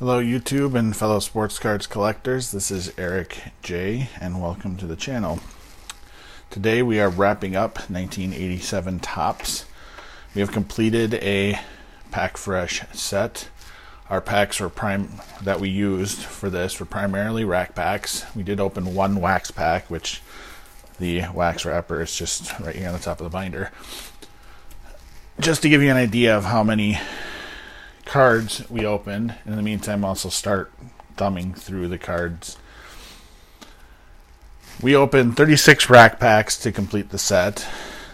Hello YouTube and fellow sports cards collectors, this is Eric J and welcome to the channel. Today we are wrapping up 1987 Topps. We have completed a pack fresh set. Our packs that we used for this were primarily rack packs. We did open one wax pack, which the wax wrapper is just right here on the top of the binder. Just to give you an idea of how many cards we opened. In the meantime, also start thumbing through the cards. We opened 36 rack packs to complete the set.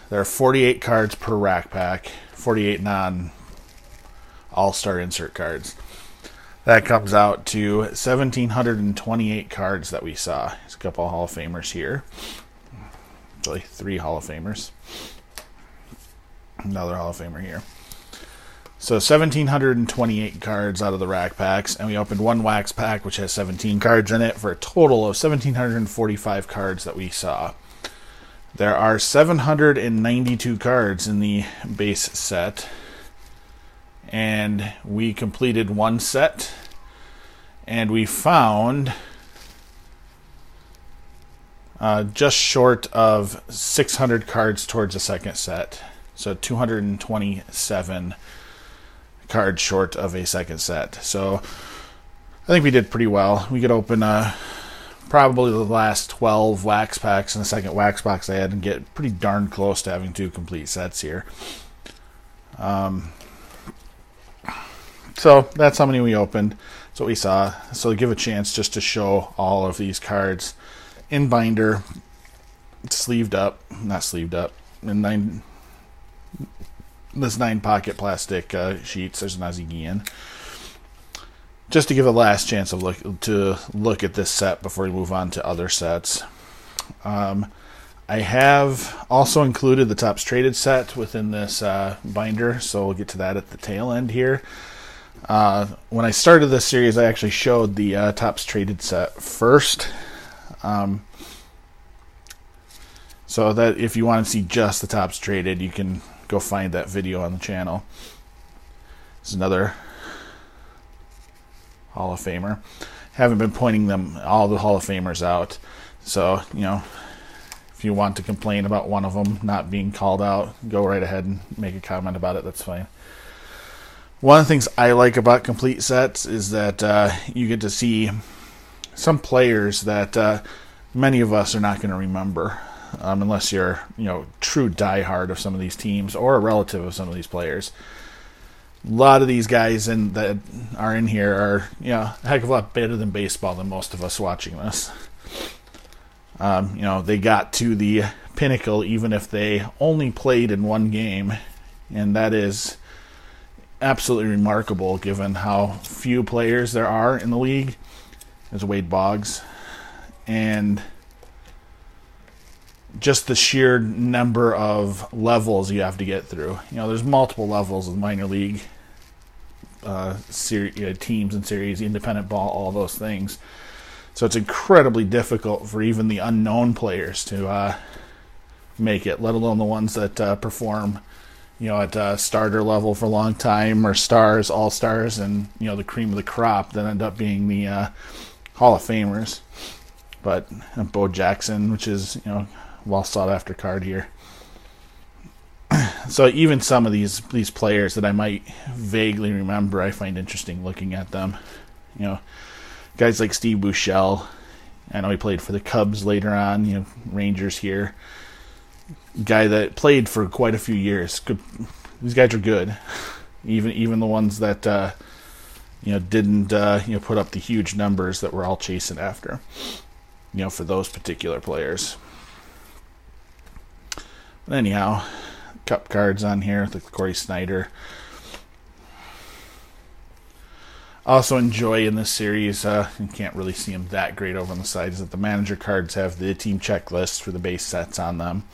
There are 48 cards per rack pack, 48 non-all-star insert cards. That comes out to 1,728 cards that we saw. There's a couple of Hall of Famers here. Actually, 3 Hall of Famers. Another Hall of Famer here. So 1,728 cards out of the rack packs, and we opened one wax pack which has 17 cards in it for a total of 1,745 cards that we saw. There are 792 cards in the base set, and we completed one set, and we found just short of 600 cards towards the second set, so 227 cards short of a second set. So I think we did pretty well. We could open probably the last 12 wax packs in the second wax box I had and get pretty darn close to having 2 complete sets here. So that's how many we opened. That's what we saw. So give a chance just to show all of these cards in binder, sleeved up, not sleeved up, in this 9 pocket plastic sheets. There's an Ozzie Guillen. Just to give a last chance of look at this set before we move on to other sets. I have also included the Topps Traded set within this binder, so we'll get to that at the tail end here. When I started this series, I actually showed the Topps Traded set first. So that if you want to see just the Topps Traded, you can go find that video on the channel. This is another Hall of Famer. Haven't been pointing all the Hall of Famers out, so if you want to complain about one of them not being called out, go right ahead and make a comment about it. That's fine. One of the things I like about complete sets is that you get to see some players that many of us are not going to remember. Unless you're, true diehard of some of these teams or a relative of some of these players. A lot of these guys that are in here are, a heck of a lot better than baseball than most of us watching this. They got to the pinnacle even if they only played in one game, and that is absolutely remarkable given how few players there are in the league. There's Wade Boggs, and just the sheer number of levels you have to get through. There's multiple levels of minor league teams and series, independent ball, all those things. So it's incredibly difficult for even the unknown players to make it, let alone the ones that perform, at starter level for a long time, or stars, all-stars, and, the cream of the crop that end up being the Hall of Famers. But Bo Jackson, which is, well sought after card here. So even some of these players that I might vaguely remember, I find interesting looking at them. Guys like Steve Buechele. I know he played for the Cubs later on. Rangers here. Guy that played for quite a few years. Good. These guys are good. Even the ones that didn't put up the huge numbers that we're all chasing after. For those particular players. But anyhow, cup cards on here, like Corey Snyder. Also enjoy in this series, you can't really see them that great over on the sides, that the manager cards have the team checklist for the base sets on them.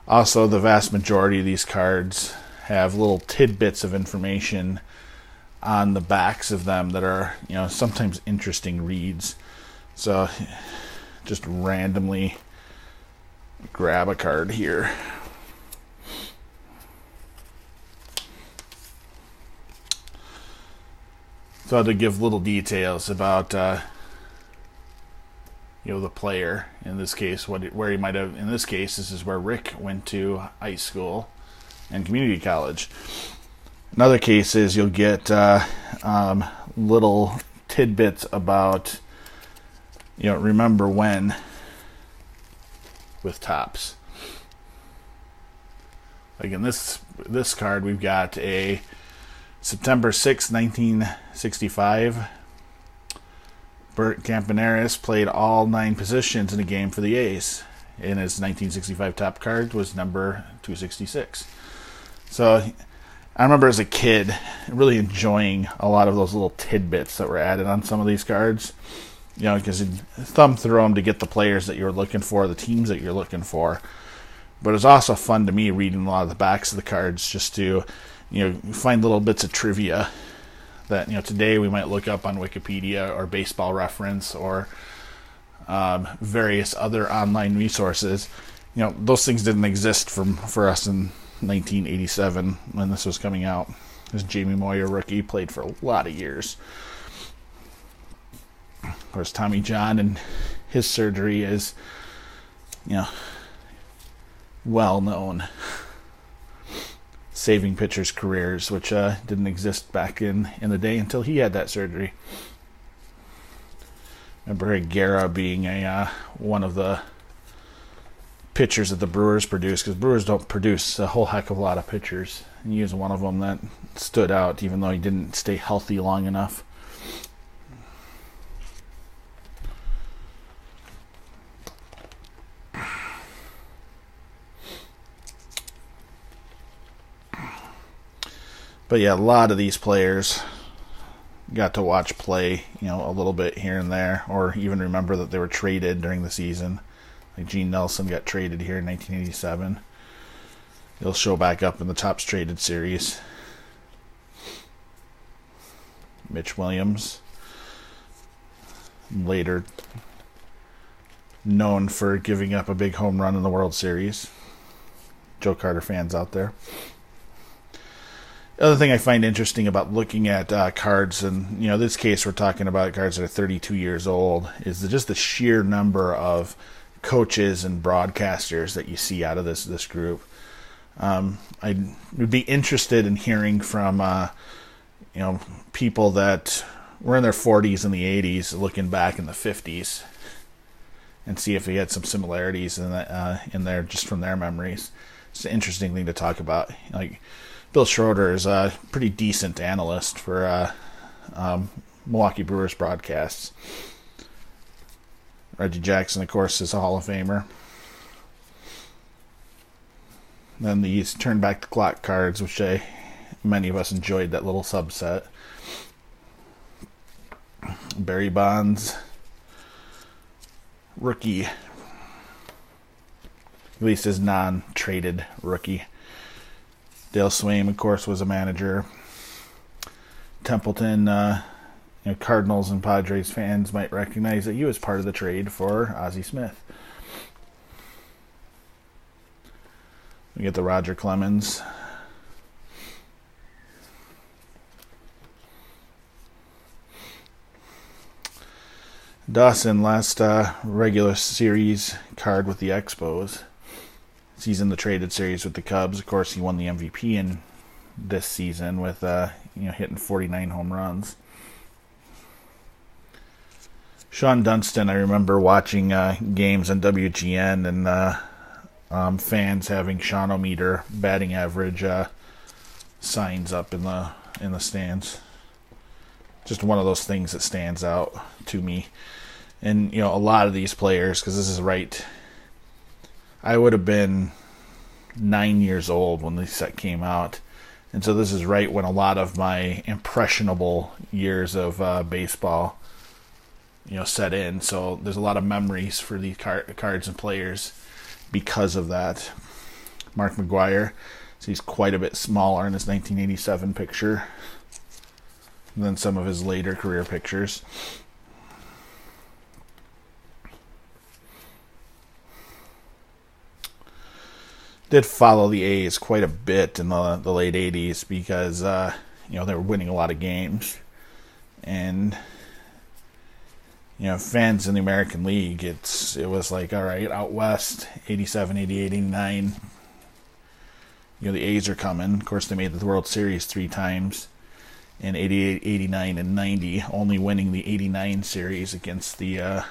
Also, the vast majority of these cards have little tidbits of information on the backs of them that are, sometimes interesting reads. So, just randomly grab a card here. So to give little details about the player in this case, where he might have. In this case, this is where Rick went to high school and community college. In other cases, you'll get little tidbits about remember when with Topps. Like in this card, we've got a September 6, 1965. Bert Campaneris played all 9 positions in a game for the A's. And his 1965 top card was number 266. So I remember as a kid really enjoying a lot of those little tidbits that were added on some of these cards. Because you'd thumb through them to get the players that you're looking for, the teams that you're looking for. But it's also fun to me reading a lot of the backs of the cards just to, find little bits of trivia that, today we might look up on Wikipedia or Baseball Reference or various other online resources. Those things didn't exist for us in 1987 when this was coming out. This Jamie Moyer rookie played for a lot of years. Of course, Tommy John and his surgery is, well known, saving pitchers' careers, which didn't exist back in the day until he had that surgery. Remember Guerra being one of the pitchers that the Brewers produce, because Brewers don't produce a whole heck of a lot of pitchers, and he was one of them that stood out, even though he didn't stay healthy long enough. But yeah, a lot of these players got to watch play, a little bit here and there, or even remember that they were traded during the season. Like Gene Nelson got traded here in 1987. He'll show back up in the Topps Traded series. Mitch Williams, later known for giving up a big home run in the World Series. Joe Carter fans out there. The other thing I find interesting about looking at cards, and this case we're talking about cards that are 32 years old, is just the sheer number of coaches and broadcasters that you see out of this group. I would be interested in hearing from people that were in their 40s in the 80s, looking back in the 50s, and see if we had some similarities in there just from their memories. It's an interesting thing to talk about. Like Bill Schroeder is a pretty decent analyst for Milwaukee Brewers broadcasts. Reggie Jackson, of course, is a Hall of Famer. Then these turn back the clock cards, which many of us enjoyed that little subset. Barry Bonds, rookie, at least his non-traded rookie. Dale Swaim, of course, was a manager. Templeton, Cardinals and Padres fans might recognize that he was part of the trade for Ozzie Smith. We get the Roger Clemens. Dawson, last regular series card with the Expos. He's in the traded series with the Cubs. Of course, he won the MVP in this season with hitting 49 home runs. Sean Dunston, I remember watching games on WGN and fans having Sean-O-meter batting average signs up in the stands. Just one of those things that stands out to me. And a lot of these players, because this is right, I would have been 9 years old when this set came out, and so this is right when a lot of my impressionable years of baseball set in. So there's a lot of memories for these cards and players because of that. Mark McGwire, so he's quite a bit smaller in his 1987 picture than some of his later career pictures. Did follow the A's quite a bit in the late 80s because they were winning a lot of games. And fans in the American League, it was like, all right, out west, 87, 88, 89, the A's are coming. Of course, they made the World Series 3 times in 88, 89, and 90, only winning the 89 series against the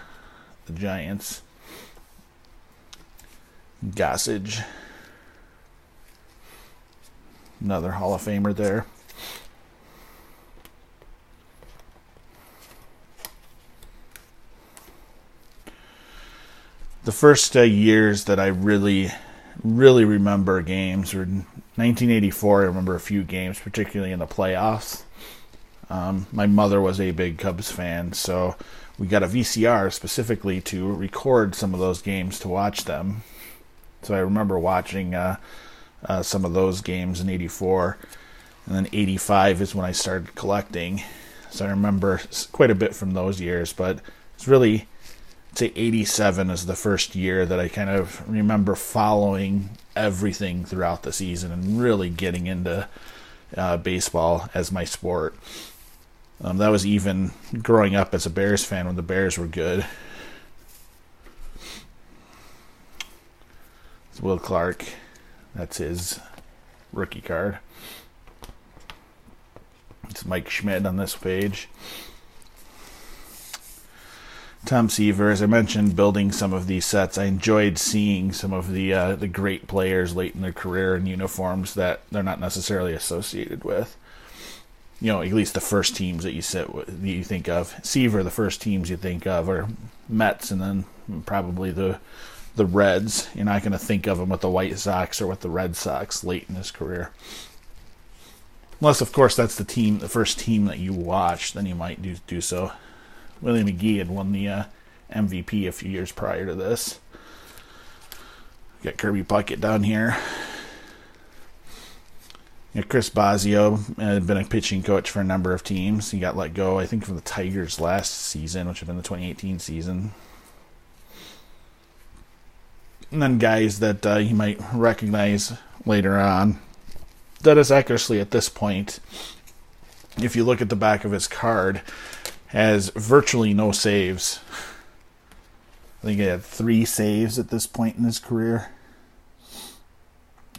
Giants. Gossage, another Hall of Famer there. The first years that I really remember games were 1984. I remember a few games, particularly in the playoffs. My mother was a big Cubs fan, so we got a VCR specifically to record some of those games to watch them. So I remember watching some of those games in 84, and then 85 is when I started collecting. So I remember quite a bit from those years, but it's really, I'd say 87 is the first year that I kind of remember following everything throughout the season and really getting into baseball as my sport. That was even growing up as a Bears fan when the Bears were good. It's Will Clark. That's his rookie card. It's Mike Schmidt on this page. Tom Seaver, as I mentioned, building some of these sets. I enjoyed seeing some of the great players late in their career in uniforms that they're not necessarily associated with. At least the first teams that you think of. Seaver, the first teams you think of are Mets, and then probably the Reds. You're not going to think of him with the White Sox or with the Red Sox late in his career. Unless, of course, that's the first team that you watch, then you might do so. Willie McGee had won the MVP a few years prior to this. Got Kirby Puckett down here. Chris Bosio had been a pitching coach for a number of teams. He got let go, I think, from the Tigers last season, which had been the 2018 season. And then guys that you might recognize later on. Dennis Eckersley at this point, if you look at the back of his card, has virtually no saves. I think he had 3 saves at this point in his career.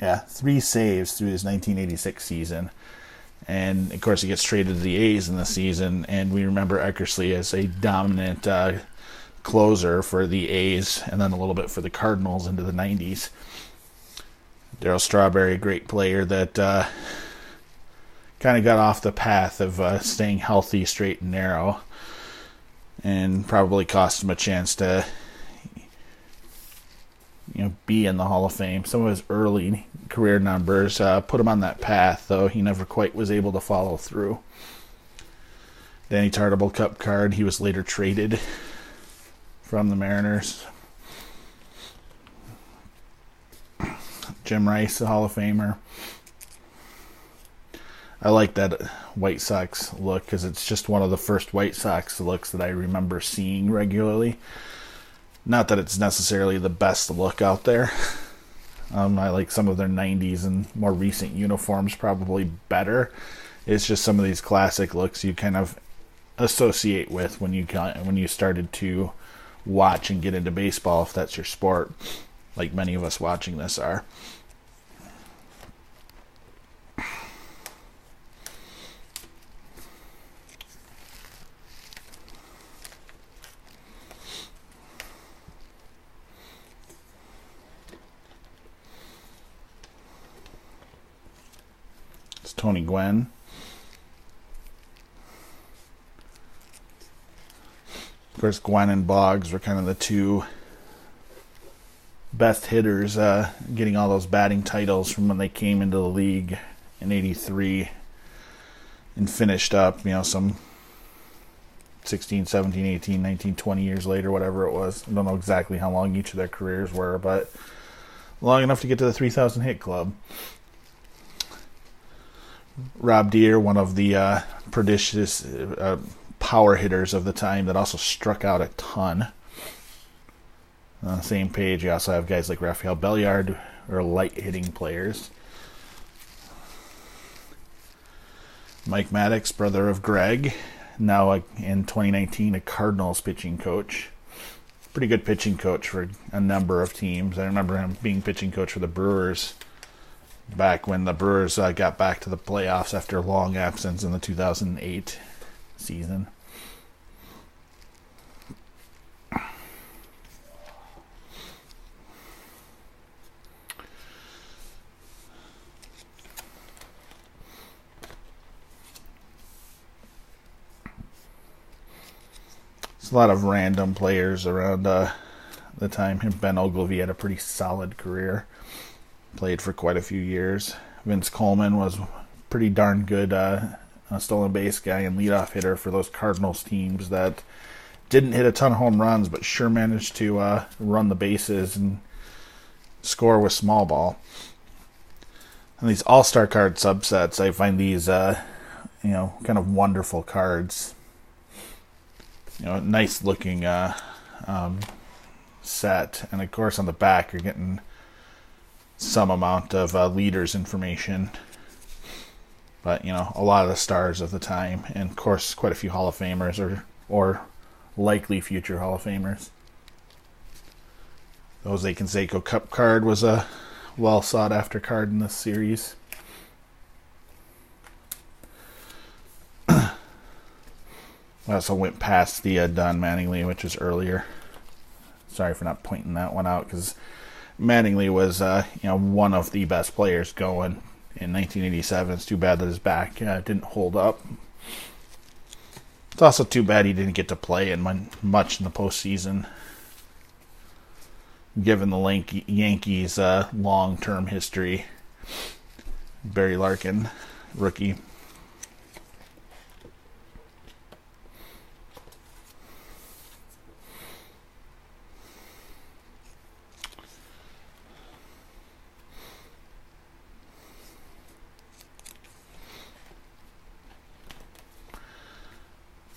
Yeah, 3 saves through his 1986 season. And, of course, he gets traded to the A's in the season, and we remember Eckersley as a dominant closer for the A's, and then a little bit for the Cardinals into the 90s. Darryl Strawberry, a great player that kind of got off the path of staying healthy, straight and narrow, and probably cost him a chance to be in the Hall of Fame. Some of his early career numbers put him on that path, though he never quite was able to follow through. Danny Tartabull Cup card. He was later traded from the Mariners. Jim Rice, a Hall of Famer. I like that White Sox look because it's just one of the first White Sox looks that I remember seeing regularly. Not that it's necessarily the best look out there. I like some of their 90s and more recent uniforms probably better. It's just some of these classic looks you kind of associate with when you started to watch and get into baseball, if that's your sport, like many of us watching this are. It's Tony Gwynn. Of course, Gwynn and Boggs were kind of the two best hitters, getting all those batting titles from when they came into the league in 83 and finished up, some 16, 17, 18, 19, 20 years later, whatever it was. I don't know exactly how long each of their careers were, but long enough to get to the 3,000 hit club. Rob Deere, one of the prodigious power hitters of the time that also struck out a ton. On the same page, you also have guys like Rafael Belliard, or light-hitting players. Mike Maddox, brother of Greg, now in 2019 a Cardinals pitching coach. Pretty good pitching coach for a number of teams. I remember him being pitching coach for the Brewers back when the Brewers got back to the playoffs after a long absence in the 2008 season. There's a lot of random players around the time. Ben Ogilvy had a pretty solid career. Played for quite a few years. Vince Coleman was pretty darn good a stolen base guy and leadoff hitter for those Cardinals teams that didn't hit a ton of home runs, but sure managed to run the bases and score with small ball. And these all-star card subsets, I find these kind of wonderful cards. Nice looking set, and of course on the back you're getting some amount of leaders information, but a lot of the stars of the time, and of course quite a few Hall of Famers or likely future Hall of Famers. The Jose Canseco Cup card was a well sought after card in this series. I also went past the Don Mattingly, which was earlier. Sorry for not pointing that one out, because Mattingly was one of the best players going in 1987. It's too bad that his back didn't hold up. It's also too bad he didn't get to play in much in the postseason, given the Yankees' long-term history. Barry Larkin, rookie.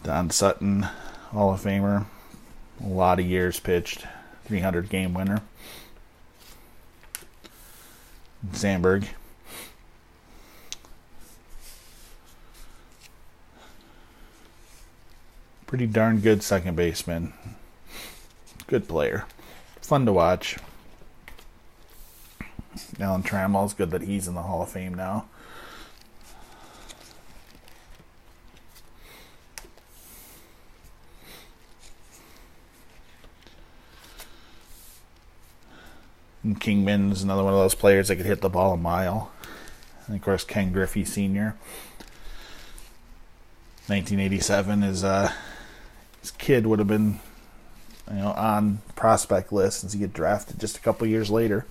Don Sutton, Hall of Famer, a lot of years pitched, 300 game winner. Sandberg. Pretty darn good second baseman. Good player. Fun to watch. Alan Trammell, it's good that he's in the Hall of Fame now. And Kingman's another one of those players that could hit the ball a mile. And of course, Ken Griffey Sr. 1987 his kid would have been on prospect list since he get drafted just a couple years later.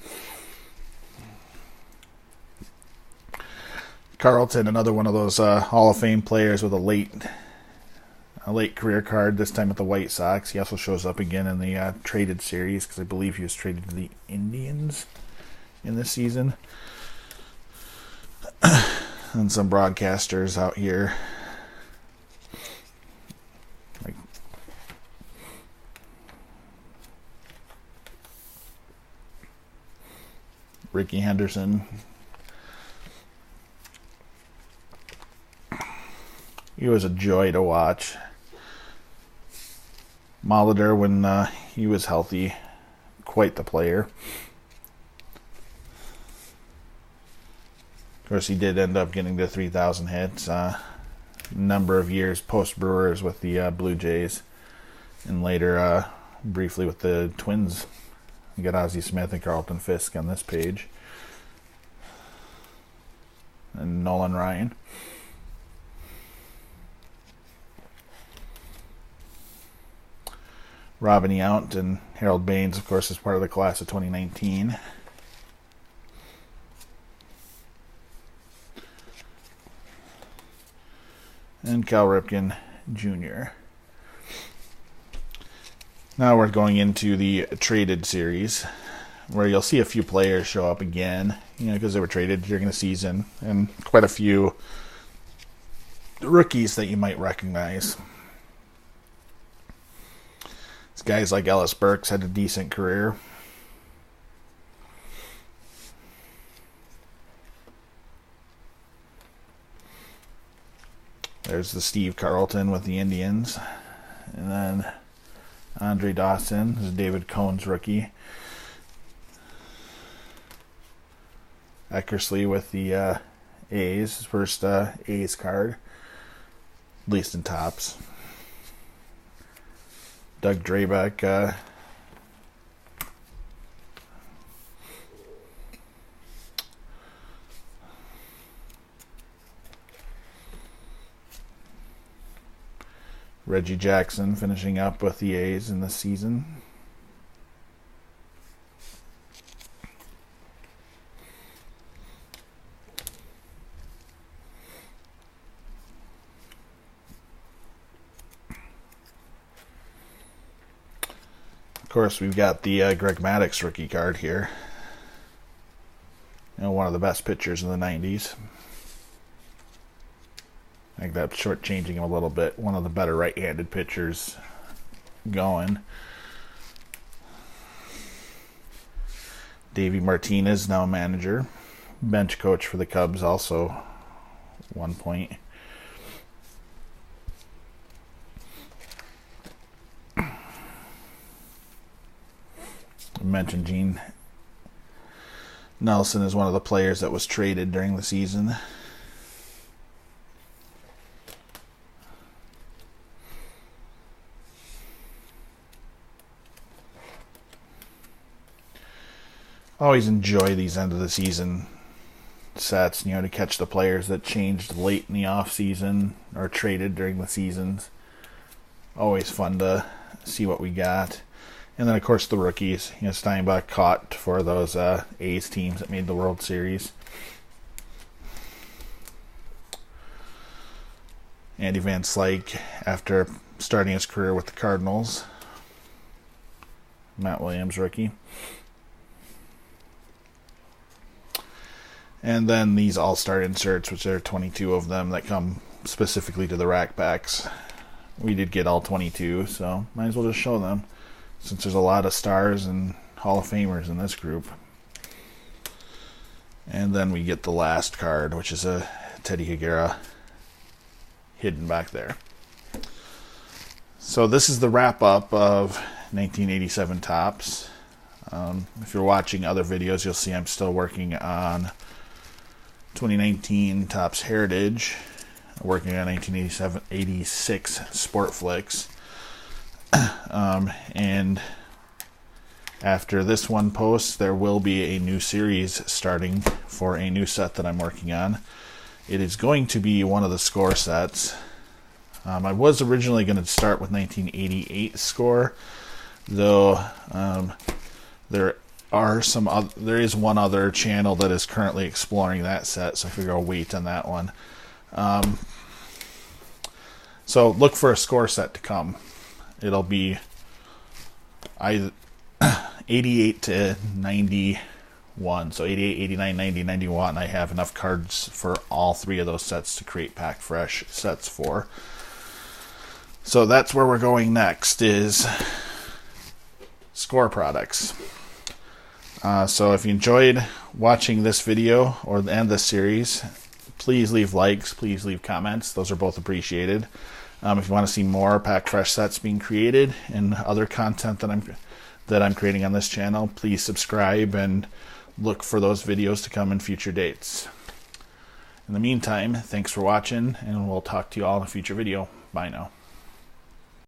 Carlton, another one of those Hall of Fame players with a late career card, this time with the White Sox. He also shows up again in the traded series, because I believe he was traded to the Indians in this season. And some broadcasters out here, like Ricky Henderson. He was a joy to watch. Molitor, when he was healthy, quite the player. Of course, he did end up getting to 3,000 hits. Number of years post-Brewers with the Blue Jays, and later briefly with the Twins. You got Ozzie Smith and Carlton Fisk on this page. And Nolan Ryan. Robin Yount and Harold Baines, of course, is part of the class of 2019. And Cal Ripken Jr. Now we're going into the traded series, where you'll see a few players show up again, because they were traded during the season, and quite a few rookies that you might recognize. Guys like Ellis Burks had a decent career. There's the Steve Carlton with the Indians. And then Andre Dawson is David Cohn's rookie. Eckersley with the A's, first A's card, at least in tops. Doug Drabek, Reggie Jackson finishing up with the A's in this season. Of course, we've got the Greg Maddux rookie card here. You know, one of the best pitchers in the 90s. I think that's shortchanging him a little bit. One of the better right-handed pitchers going. Davey Martinez, now manager. Bench coach for the Cubs also, 1 point. I mentioned Gene Nelson is one of the players that was traded during the season. Always enjoy these end of the season sets, you know, to catch the players that changed late in the off season or traded during the seasons. Always fun to see what we got. And then of course the rookies, you know, Steinbach caught for those A's teams that made the World Series. Andy Van Slyke after starting his career with the Cardinals. Matt Williams rookie. And then these all-star inserts, which there are 22 of them that come specifically to the rack packs. We did get all 22, so might as well just show them, since there's a lot of stars and Hall of Famers in this group. And then we get the last card, which is a Teddy Higuera hidden back there. So this is the wrap-up of 1987 Topps. If you're watching other videos, you'll see I'm still working on 2019 Topps Heritage, working on 1986 Sport Flicks. And after this one posts, there will be a new series starting for a new set that I'm working on. It is going to be one of the score sets. I was originally going to start with 1988 score, though there is one other channel that is currently exploring that set, so I figure I'll wait on that one. So look for a score set to come. It'll be either 88 to 91. So 88, 89, 90, 91. I have enough cards for all three of those sets to create Pack Fresh sets for. So that's where we're going next, is score products. So if you enjoyed watching this video and this series, please leave likes, please leave comments. Those are both appreciated. If you want to see more Pack Fresh sets being created and other content that I'm creating on this channel, please subscribe and look for those videos to come in future dates. In the meantime, thanks for watching, and we'll talk to you all in a future video. Bye now.